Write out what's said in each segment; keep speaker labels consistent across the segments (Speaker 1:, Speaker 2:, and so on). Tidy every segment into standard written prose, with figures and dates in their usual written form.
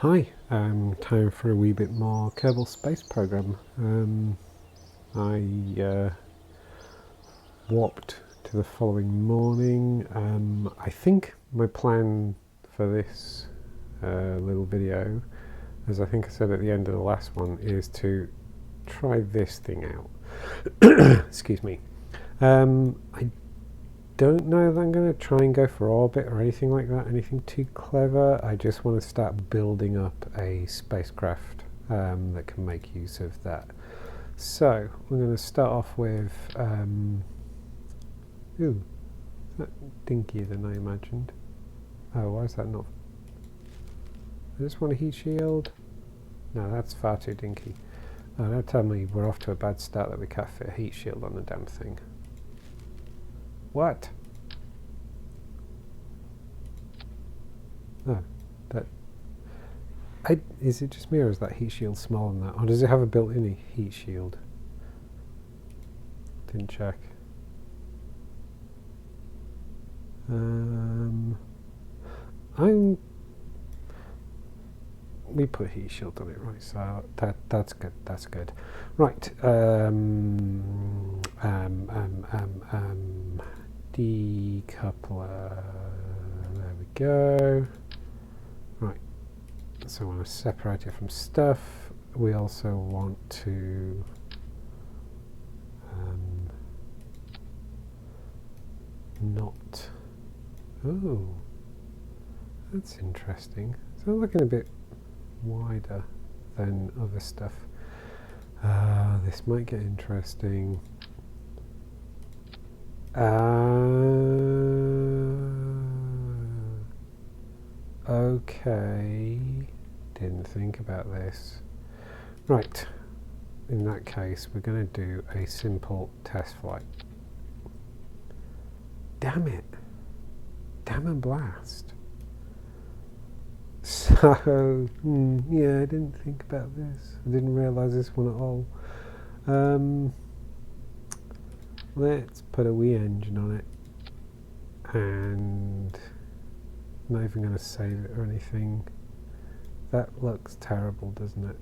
Speaker 1: Hi, time for a wee bit more Kerbal Space Program. I warped to the following morning. I think my plan for this little video, as I think I said at the end of the last one, is to try this thing out. Excuse me. I don't know if I'm going to try and go for orbit or anything like that, anything too clever. I just want to start building up a spacecraft that can make use of that. So we're going to start off with ooh, is that dinkier than I imagined? Oh, why is that not? I just want a heat shield. No, that's far too dinky. Oh, don't tell me we're off to a bad start that we can't fit a heat shield on the damn thing. What? Oh, that. Is it just me, or is that heat shield smaller than that? Or does it have a built-in heat shield? Didn't check. We put a heat shield on it, right? So that's good. That's good. Right. Decoupler. There we go. Right. So I want to separate it from stuff. We also want to not. Oh, that's interesting. So I'm looking a bit wider than other stuff. This might get interesting. Okay, didn't think about this. Right, in that case we're going to do a simple test flight. Damn it, damn and blast. So yeah, I didn't think about this. I didn't realise this one at all. Let's put a wee engine on it, and I'm not even going to save it or anything. That looks terrible, doesn't it?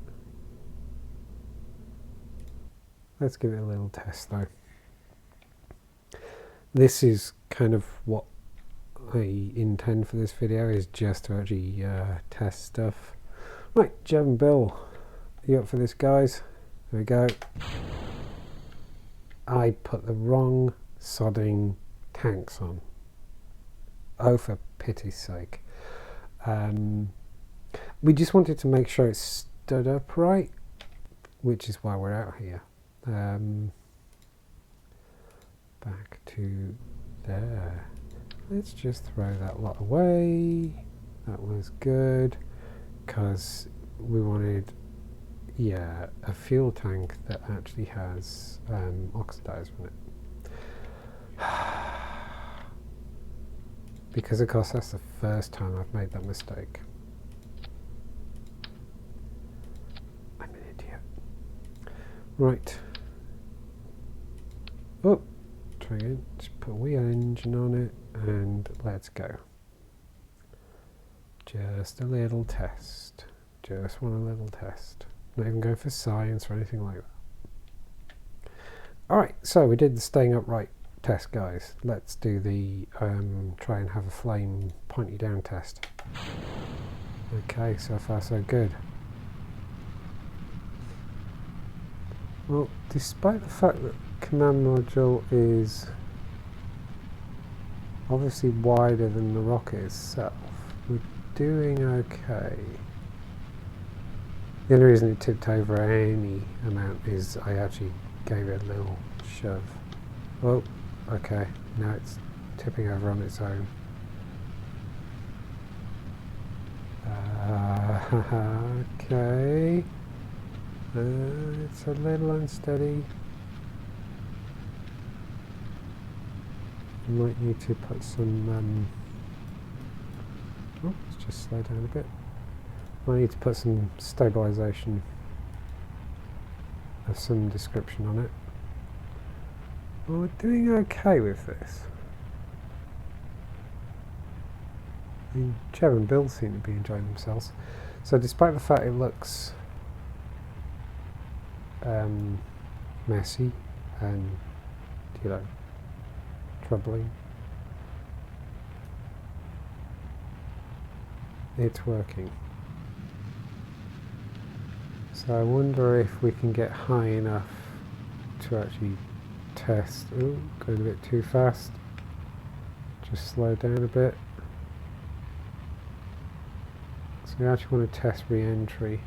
Speaker 1: Let's give it a little test though. This is kind of what I intend for this video, is just to actually test stuff. Right, Jeb and Bill, are you up for this, guys? There we go. I put the wrong sodding tanks on. Oh, for pity's sake. We just wanted to make sure it stood upright, which is why we're out here. Back to there. Let's just throw that lot away. That was good, because we wanted, yeah, a fuel tank that actually has oxidizer in it. Because of course that's the first time I've made that mistake. I'm an idiot. Right. Oh, try again. Just put a wee engine on it and let's go. Just a little test. Just want a little test. Not even going for science or anything like that. Alright, so we did the staying upright test, guys. Let's do the try and have a flame point you down test. Okay, so far so good. Well, despite the fact that command module is obviously wider than the rocket itself, we're doing okay. The only reason it tipped over any amount is I actually gave it a little shove. Oh, okay, now it's tipping over on its own. Okay, it's a little unsteady. You might need to put some, oh, let's just slow down a bit. I need to put some stabilisation of some description on it. Well, we're doing okay with this. I mean, Jeb and Bill seem to be enjoying themselves. So despite the fact it looks messy and, you know, troubling, it's working. So I wonder if we can get high enough to actually test. Ooh, going a bit too fast. Just slow down a bit. So we actually want to test re-entry.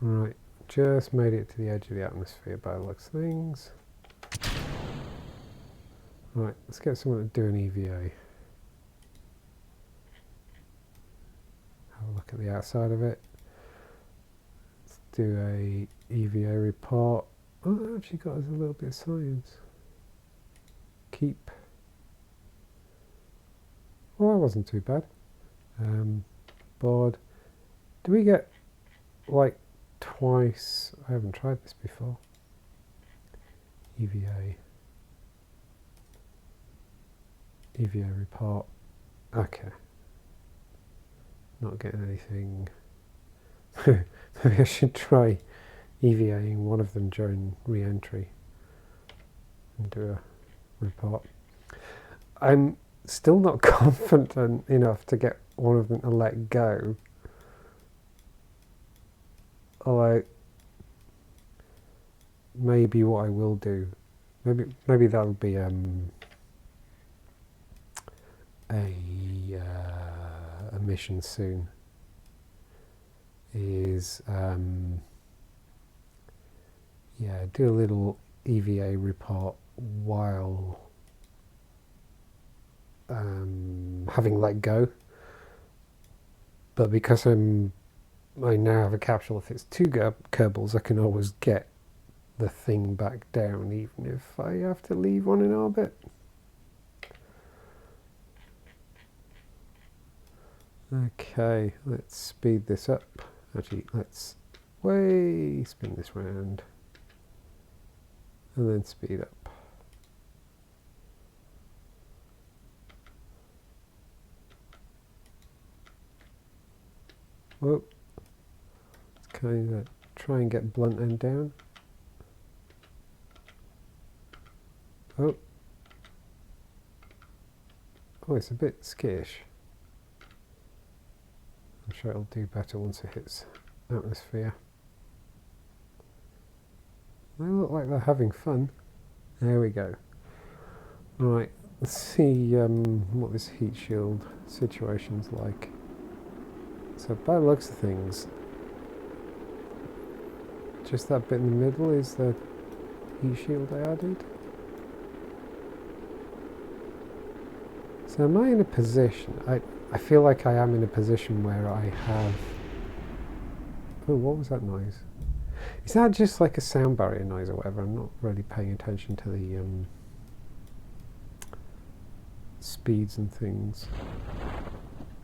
Speaker 1: Right, just made it to the edge of the atmosphere by the looks of things. Right, let's get someone to do an EVA. Have a look at the outside of it. Let's do a EVA report. Oh, that actually got us a little bit of science. Keep. Well, that wasn't too bad. Board. Do we get like twice? I haven't tried this before. EVA report. Okay. Not getting anything. Maybe I should try EVAing one of them during re-entry and do a report. I'm still not confident enough to get one of them to let go. Although maybe what I will do, maybe that'll be a mission soon. Is yeah, do a little EVA report while having let go. But because I now have a capsule, if it's two Kerbals, I can always get the thing back down, even if I have to leave one in orbit. Okay, let's speed this up. Actually, let's spin this round and then speed up. Whoa. Let's kind of try and get blunt end down. Oh, it's a bit skittish. I'm sure it'll do better once it hits atmosphere. They look like they're having fun. There we go. Right, let's see what this heat shield situation's like. So by the looks of things, just that bit in the middle is the heat shield I added. So am I in a position, I feel like I am in a position where I have... Oh, what was that noise? Is that just like a sound barrier noise or whatever? I'm not really paying attention to the speeds and things.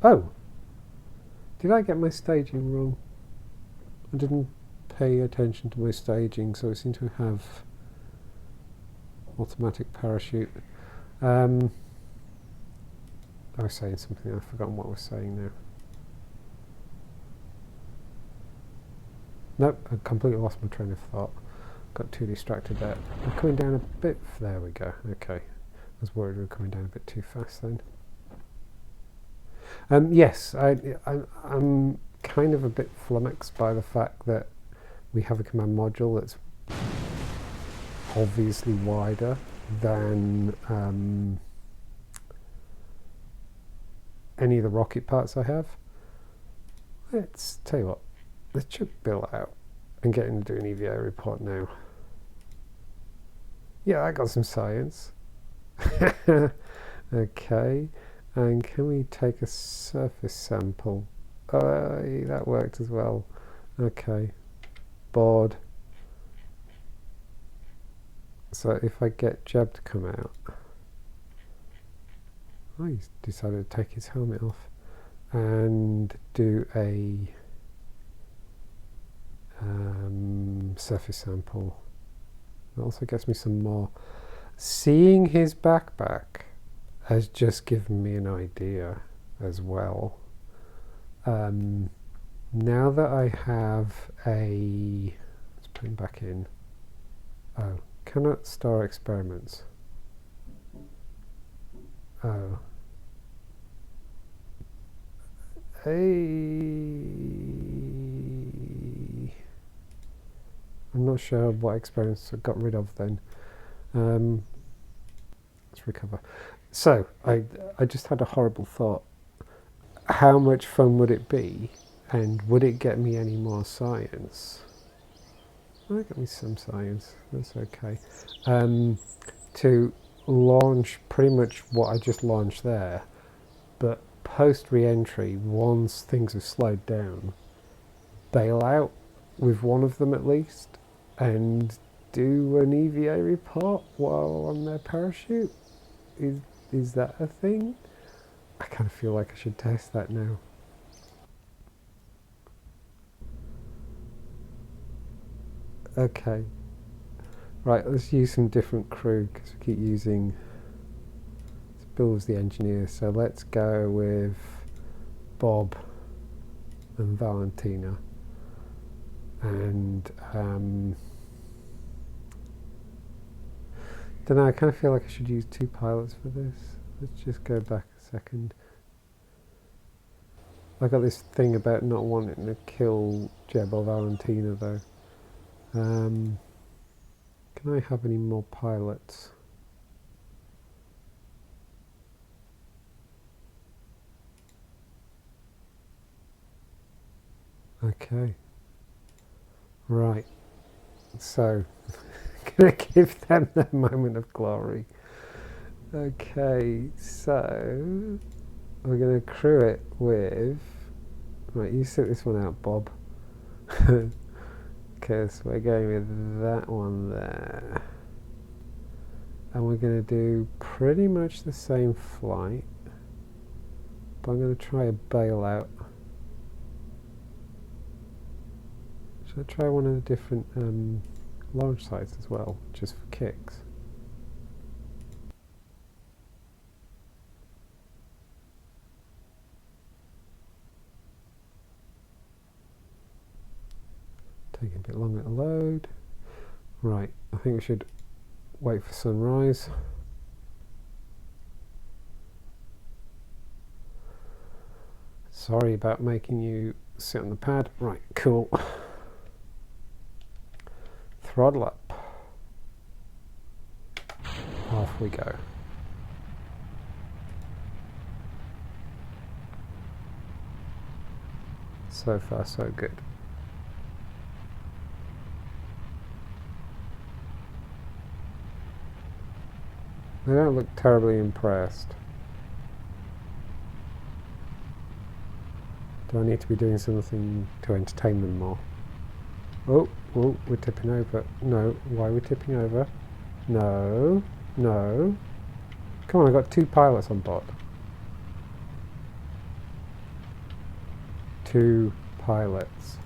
Speaker 1: Oh! Did I get my staging wrong? I didn't pay attention to my staging, so I seem to have automatic parachute. I was saying something, I've forgotten what I was saying now. Nope, I completely lost my train of thought. Got too distracted there. I'm coming down a bit. There we go. Okay. I was worried we were coming down a bit too fast then. Yes, I'm kind of a bit flummoxed by the fact that we have a command module that's obviously wider than any of the rocket parts I have. Let's tell you what, let's check Bill out and get him to do an EVA report now. Yeah, I got some science. Okay, and can we take a surface sample? That worked as well. Okay, board. So if I get Jeb to come out, oh, he's decided to take his helmet off and do a surface sample. It also gets me some more. Seeing his backpack has just given me an idea as well. Now that I have a... Let's put him back in. Oh, cannot store experiments. Oh. I'm not sure what experiments I got rid of then. Let's recover. So, I just had a horrible thought. How much fun would it be? And would it get me any more science? Well, it got me some science. That's okay. To launch pretty much what I just launched there, but post re-entry, once things have slowed down, bail out with one of them at least, and do an EVA report while on their parachute. Is that a thing? I kind of feel like I should test that now. Okay. Right, let's use some different crew because we keep using... Bill was the engineer, so let's go with Bob and Valentina. And don't know, I kind of feel like I should use 2 pilots for this. Let's just go back a second. I got this thing about not wanting to kill Jeb or Valentina though. Can I have any more pilots? Okay. Right. So, gonna give them their moment of glory. Okay, so we're gonna crew it with... Right, you sit this one out, Bob. Okay, so we're going with that one there. And we're going to do pretty much the same flight. But I'm going to try a bailout. Should I try one of the different launch sites as well, just for kicks? Taking a bit longer to load. Right, I think we should wait for sunrise. Sorry about making you sit on the pad. Right, cool. Throttle up. Off we go. So far, so good. They don't look terribly impressed. Do I need to be doing something to entertain them more? Oh, we're tipping over. No, why are we tipping over? No, no. Come on, I've got 2 pilots on board. 2 pilots.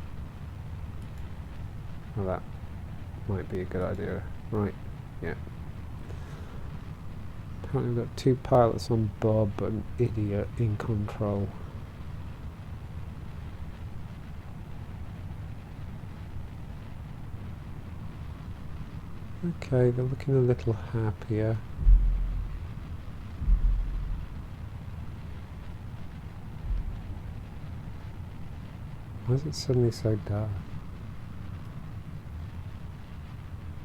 Speaker 1: Well, that might be a good idea. Right, yeah. Apparently we've got 2 pilots on board, but an idiot in control. Okay, they're looking a little happier. Why is it suddenly so dark?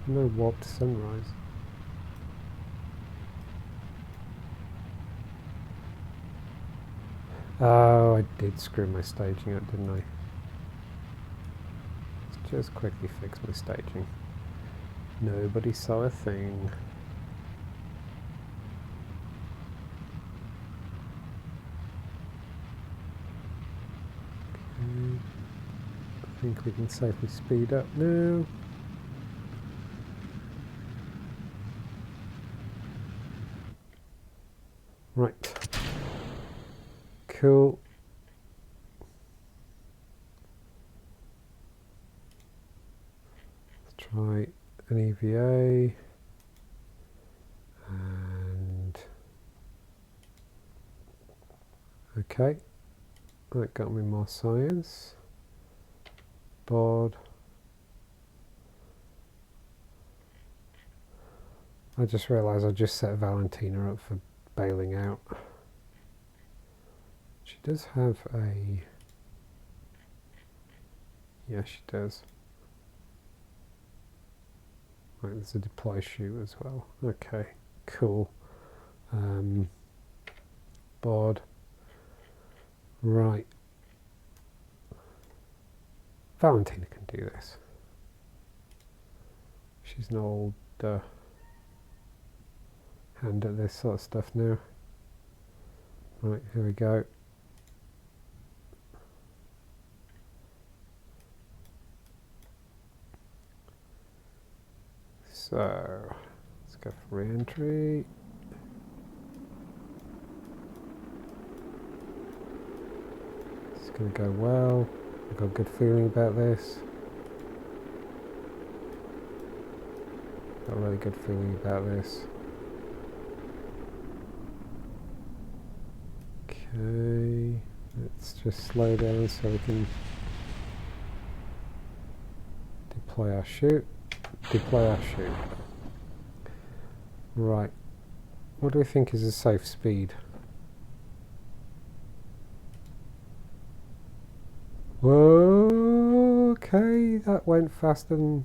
Speaker 1: No warped sunrise. Oh, I did screw my staging up, didn't I? Let's just quickly fix my staging. Nobody saw a thing. Okay. I think we can safely speed up now. Right. Cool. Let's try an EVA, and okay, that got me more science. Board. I just realised I just set Valentina up for bailing out. She does have a... yeah, she does. Right, there's a deploy chute as well. Okay, cool. Board. Right. Valentina can do this. She's an old hand at this sort of stuff now. Right, here we go. So, let's go for re-entry. It's going to go well. I've got a good feeling about this. Got a really good feeling about this. Okay, let's just slow down so we can deploy our chute. Deploy our chute. Right, what do we think is a safe speed? Whoa, okay, that went faster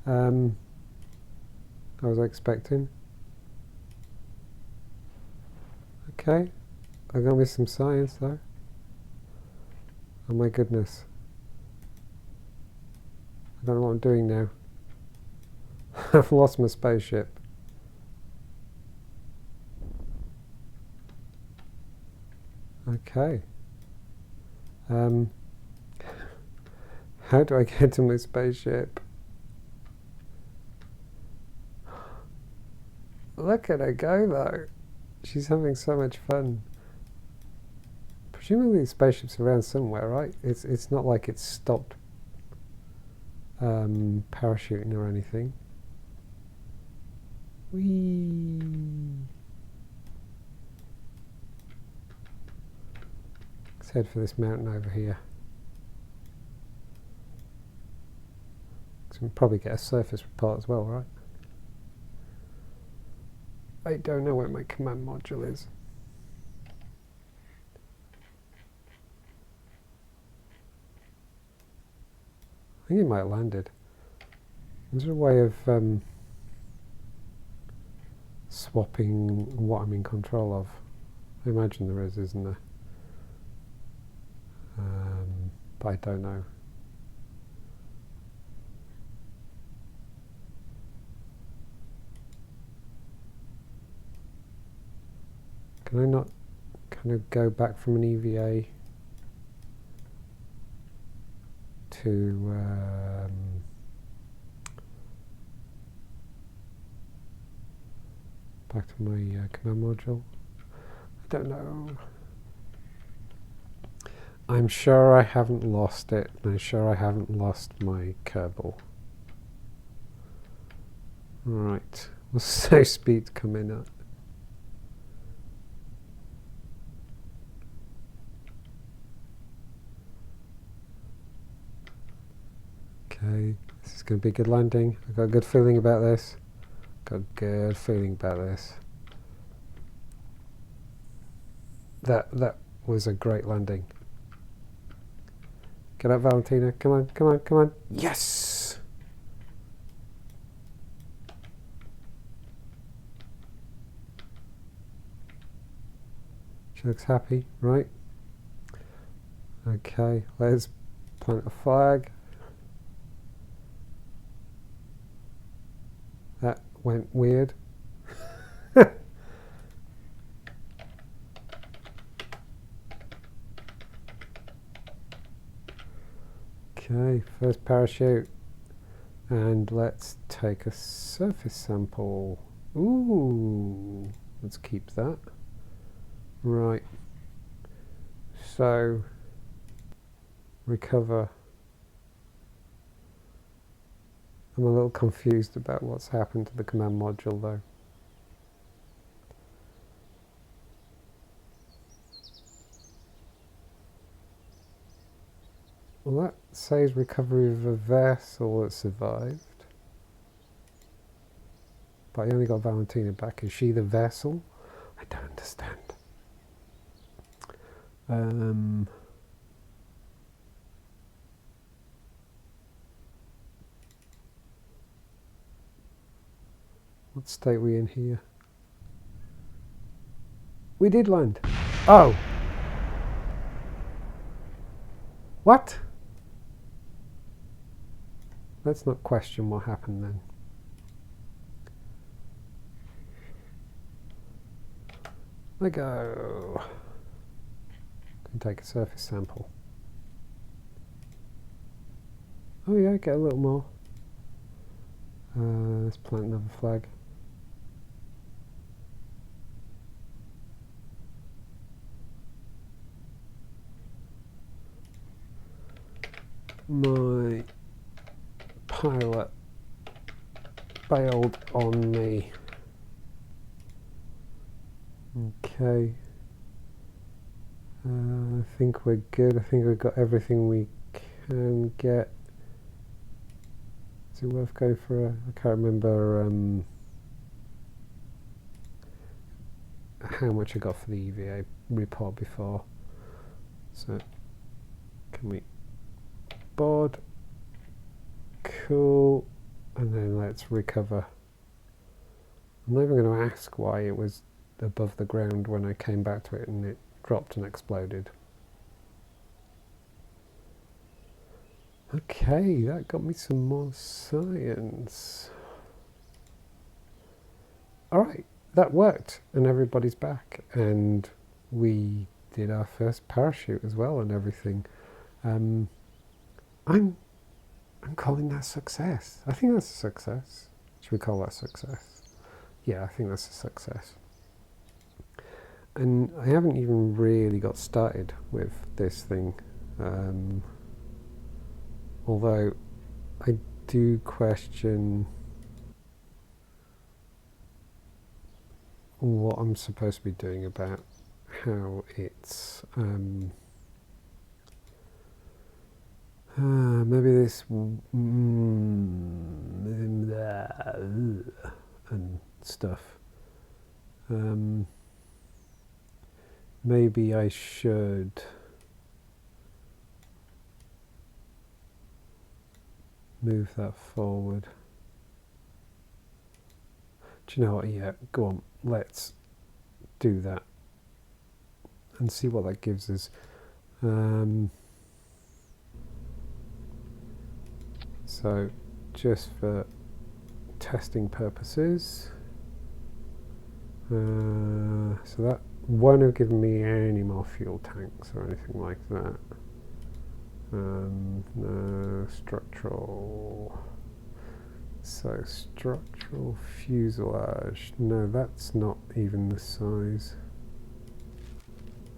Speaker 1: than I was expecting. Okay, I got me some science though. Oh my goodness. I don't know what I'm doing now. I've lost my spaceship. Okay. How do I get to my spaceship? Look at her go though. She's having so much fun. Presumably the spaceship's around somewhere, right? It's not like it's stopped parachuting or anything. Whee! Let's head for this mountain over here. So we can probably get a surface report as well, right? I don't know where my command module is. I think it might have landed. Is there a way of swapping what I'm in control of? I imagine there is, isn't there? But I don't know. Can I not kind of go back from an EVA to back to my command module? I don't know. I'm sure I haven't lost it, and I'm sure I haven't lost my Kerbal. Right, what's the speed coming up? Okay, this is going to be a good landing. I've got a good feeling about this. Got a good feeling about this. That was a great landing. Get up, Valentina. Come on, come on, come on. Yes! She looks happy, right? Okay, let's plant a flag. That went weird. Okay, first parachute. And let's take a surface sample. Ooh, let's keep that. Right. So, recover I'm a little confused about what's happened to the command module though. Well, that says recovery of a vessel that survived. But I only got Valentina back. Is she the vessel? I don't understand. What state are we in here? We did land. Oh! What? Let's not question what happened then. Let go. Can take a surface sample. Oh yeah, get a little more. Let's plant another flag. My pilot bailed on me. Okay. I think we're good. I think we've got everything we can get. Is it worth going for I can't remember how much I got for the EVA report before. So, can we board? Cool. And then let's recover. I'm not even going to ask why it was above the ground when I came back to it and it dropped and exploded. Okay, that got me some more science. Alright, that worked and everybody's back and we did our first parachute as well and everything. I'm calling that success. I think that's a success. Should we call that success? Yeah, I think that's a success. And I haven't even really got started with this thing. Although I do question what I'm supposed to be doing about how it's maybe this and stuff. Maybe I should move that forward. Do you know what? Yeah, go on. Let's do that and see what that gives us. So just for testing purposes, so that won't have given me any more fuel tanks or anything like that. No structural. So structural fuselage. No, that's not even the size.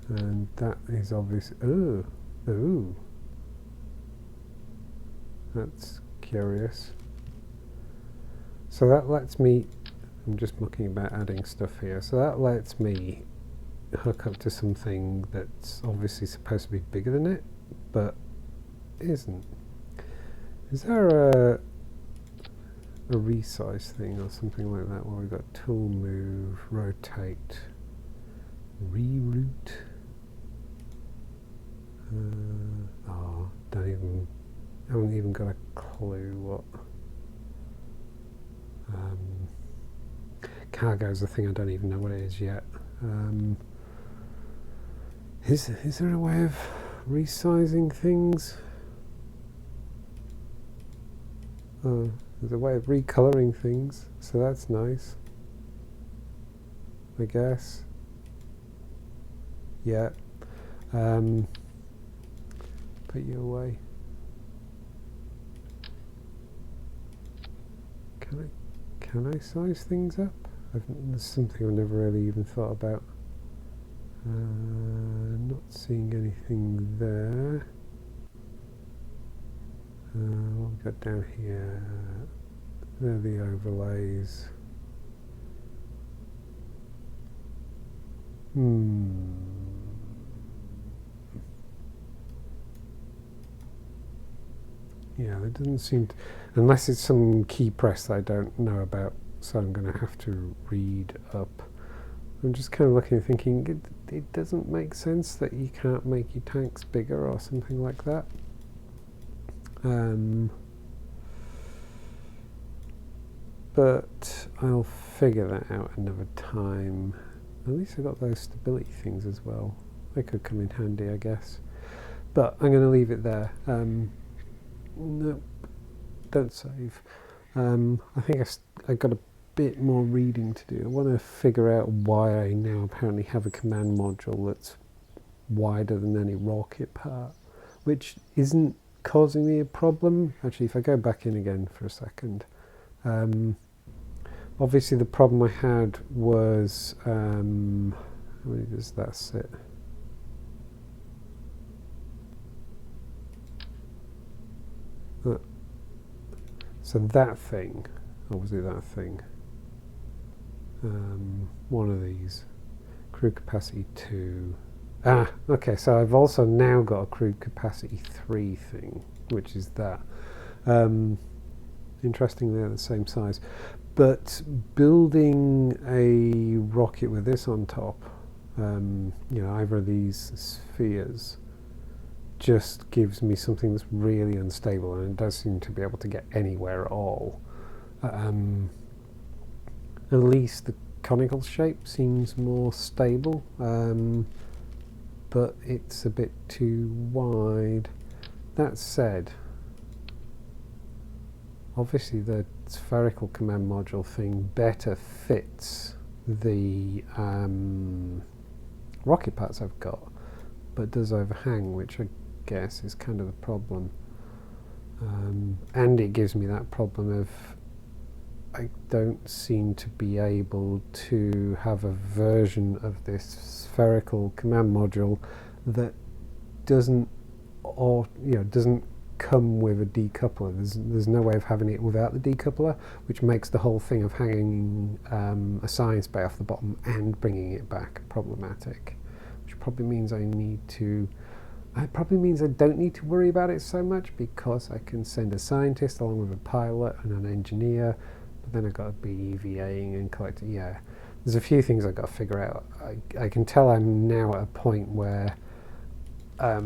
Speaker 1: And that is obvious. Ooh, ooh. That's curious. So that lets me. I'm just looking about adding stuff here. So that lets me hook up to something that's obviously supposed to be bigger than it, but isn't. Is there a resize thing or something like that where we've got tool move, rotate, reroute? Oh, haven't even got a clue what. Cargo's a thing I don't even know what it is yet. Is there a way of resizing things? There's a way of recoloring things, so that's nice, I guess. Yeah. Put you away. Can I size things up? There's something I've never really even thought about. Not seeing anything there. What have we got down here? They're the overlays. Yeah, there doesn't seem to, unless it's some key press that I don't know about, so I'm going to have to read up. I'm just kind of looking and thinking, it doesn't make sense that you can't make your tanks bigger or something like that. But I'll figure that out another time. At least I got those stability things as well. They could come in handy, I guess. But I'm going to leave it there. Nope, don't save. I think I got a bit more reading to do. I want to figure out why I now apparently have a command module that's wider than any rocket part, which isn't causing me a problem. Actually, if I go back in again for a second, obviously the problem I had was, how many does that sit? So that thing, or was it that thing? One of these. Crew capacity 2. Okay, so I've also now got a crew capacity 3 thing, which is that. Interestingly, they're the same size. But building a rocket with this on top, either of these spheres, just gives me something that's really unstable, and it does seem to be able to get anywhere at all. At least the conical shape seems more stable, but it's a bit too wide. That said, obviously the spherical command module thing better fits the rocket parts I've got, but does overhang, which I guess is kind of the problem. And it gives me that problem of I don't seem to be able to have a version of this spherical command module that doesn't come with a decoupler. There's no way of having it without the decoupler, which makes the whole thing of hanging a science bay off the bottom and bringing it back problematic, which probably means I don't need to worry about it so much, because I can send a scientist along with a pilot and an engineer, but then I've got to be EVAing and collecting. Yeah, there's a few things I've got to figure out. I can tell I'm now at a point where I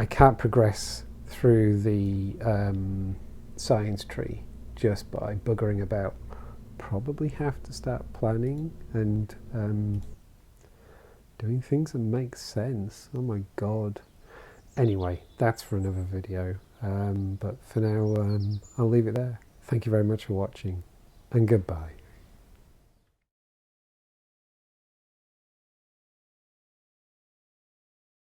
Speaker 1: can't progress through the science tree just by buggering about. Probably have to start planning and doing things that make sense. Oh my god. Anyway, that's for another video. But for now, I'll leave it there. Thank you very much for watching, and goodbye.